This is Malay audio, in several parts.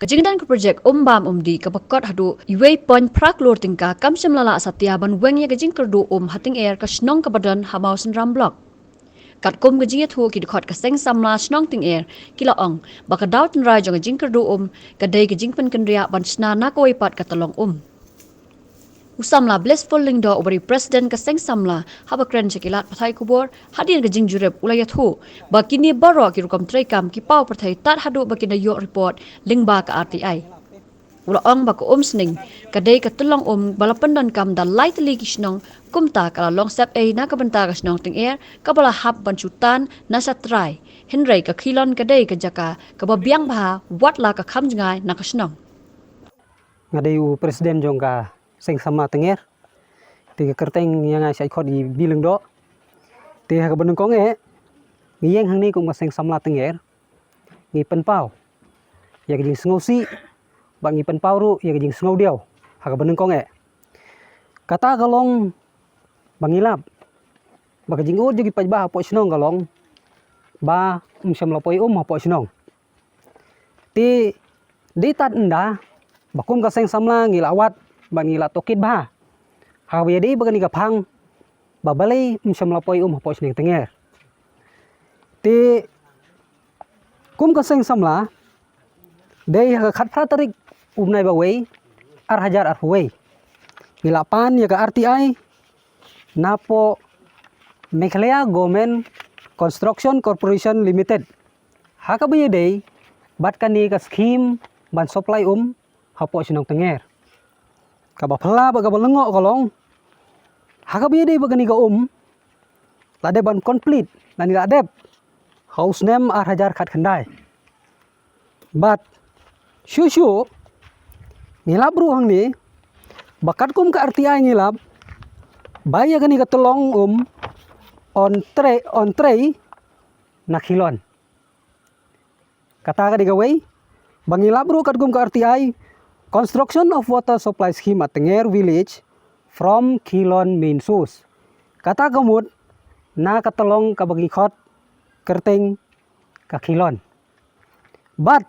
Kejingdan ke projek bam di kebakot hadu iway pon prak lor tingka kam semlala satya ban weng ya kejing kerdu hating air ke snong ke badan hamau senram blok. Kat kum kejing thu ki dikot ke seng samla snong ting air kila ong baka daw tin rai jong kejing kerdu kadai kejing pen kendria ban sna na ko ipat ka tolong Usamla blissful lingdo ubari presiden ke seng samla haba kren cekilat pathai kubor hadir kejing jurep ulayat hu bakini baro ki rukam trekam ki pau pathai tat hadu bakina yo report lingba ke RTI. Ula ong bak sning kadai ka tulong balapan dan kam da light li kisnong kumta kala long sep na ka benta ka snong ting air ka bala hab bancutan na satrai henry ka khilon kadai ka jaka ka babiang bha wat la ka kham jangai na ka snong. Ngadai presiden jongka seng sama tenger tiga kerteng yang saya ikut di bilang do tiga ke benung konge ngiyeng hang ni kung maseng samla tenger ngi penpau ya kejing sengosi bang ngi penpau ru ya kejing sengau diau ha ke benung konge kata galong bangilap ba kejing ud jadi pajba po snong galong ba samla poi po snong ti di tat nda bakum ka seng samla ngilawat bangila tokit bah hawi di bagani kapang babalai samlapoi hapos ning tenger ti kum ka seng samla dei ha khat pratarik nai bawei ar hajar ar huwei milapan ya ka RTI napo Meghalaya Government Construction Corporation Limited ha ka baye dei bat kani ka scheme ban supply hapos nang tenger kaba phala baga balengok kolong haka biade bagani ga lade ban complete nani ladep house name ar hajar khat khandai but shushu ngilab ru hang ni bakat kum ka RTI ngilab baya gani ga tolong on tray nakhilon kata ga digawai bangilab ru kat kum ka RTI construction of water supply scheme at Tenger village from Kilon main source. Kata kamut na katolong kabagi khot kerteng ka Kilon. But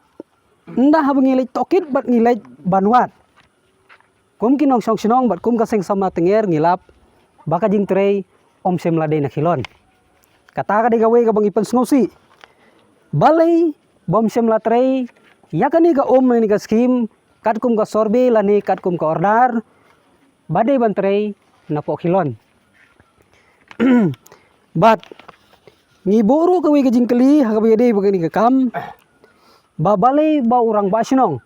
nda habangilay tokit bat ngilay banwat. Kum kinong song sinong bat kum kaseng sama Tenger ngilap baka jing tray semlade na Kilon. Kata ka digawe kabang ipan sngosi. Balay bom semla tray yakani ka ni ka scheme katkum ka sorbe lani katkum ka ordar badai bantrei na po Kilon but ngiburu kawi ka jingkeli hakabiyade bagani ka kam babalay ba urang basinong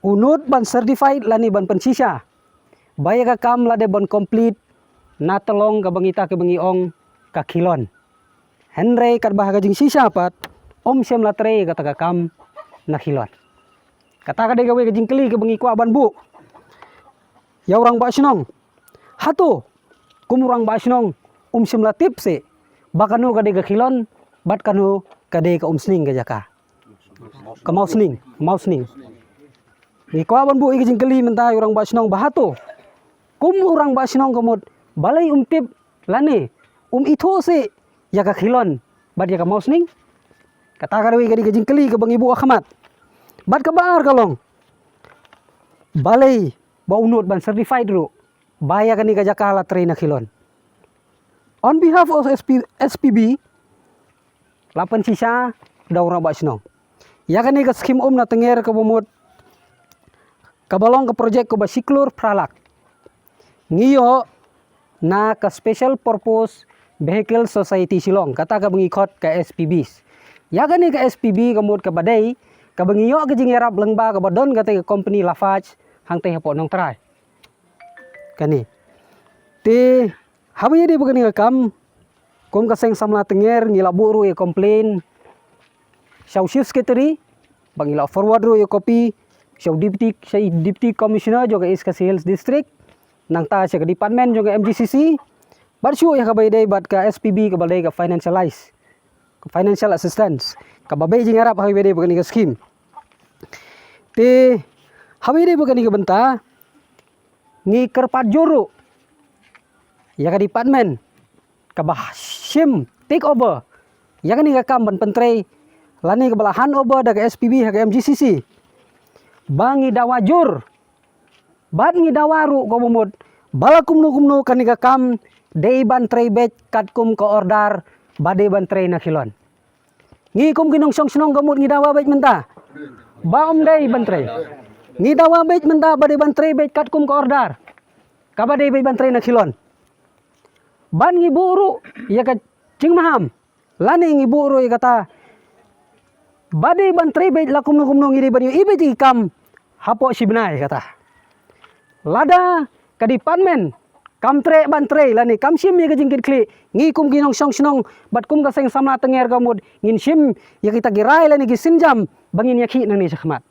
unut ban certified lani ban pensisa baya ka kam lade ban complete na telong ka bangita ka bangiong ka Kilon henry kat bahaga jing sisa pat sem latre kata ka kam na Kilon kata ka gawe ka jingkeli ka bangi kwa banbu ya orang basinong hatu kumurang basinong sim latip se bakanu ka Kilon bat kanu ka sning ka jaka ka mausning ni kwa banbu ka jingkeli menta orang basinong bahatu kumurang basinong kamut balai tip lane itu se ya ka Kilon bat ya ka mausning kata ka ka jingkeli ka bangi bu Ahmad bat kabar kalong balai ba unut ban certified ru baya kani ka jakala train na Kilon on behalf of SPB lapan sisa daura ba snong ya kani ka scheme na tenger ka bumut kabalong ka project ko ba siklur pralak ngiyo na ka special purpose vehicle society silong kata ka bangikot ka SPBs ya kani ka SPB kamut ka badai kabangiyo ka jingerap lengba ka badon kata company Lafarge hang teh po nong try kani te habi di begani ka kam kum ka seng samla tenger ngila buru e complain shaw chief secretary bangila forward ru e copy shaw deputy commissioner juga iska sales district nang ta sa department juga MGCC barshu ya ka bayday bat ka SPB ka balay ka financial assistance kababay jingarap habi bede begani ka scheme te habi de begani ka benta ngi kerpat juru ya ka department ka sim take over ya ka ni ka kam ban pentre lani ka balahan over da ka SPB ha ka MGCC bangi dawajur bat ngi dawaru ko bumut bala kumnu kaniga kam dei ban trei bet kat kum ko ordar bade ban trei na kilon ngi kum kinong song snong gamut ngi dawa bet menta ba dei ban trei ngi dawa bet menta bade ban trei bet kat kum ko ordar kabade bet ban trei na kilon ban ngi buru ya ka cing maham lani ngi buru ya kata bade ban trei bet la kumnu ngi ban ibe ti kam hapo sibnai kata lada kadipanmen kam tre ban tre lani kam sim ya kajingkit kli ngi kum ginong song snong bat kum ka seng samla tenger gamud ngin sim ya kita girai lani gisinjam bangin yakhi nang ni sakmat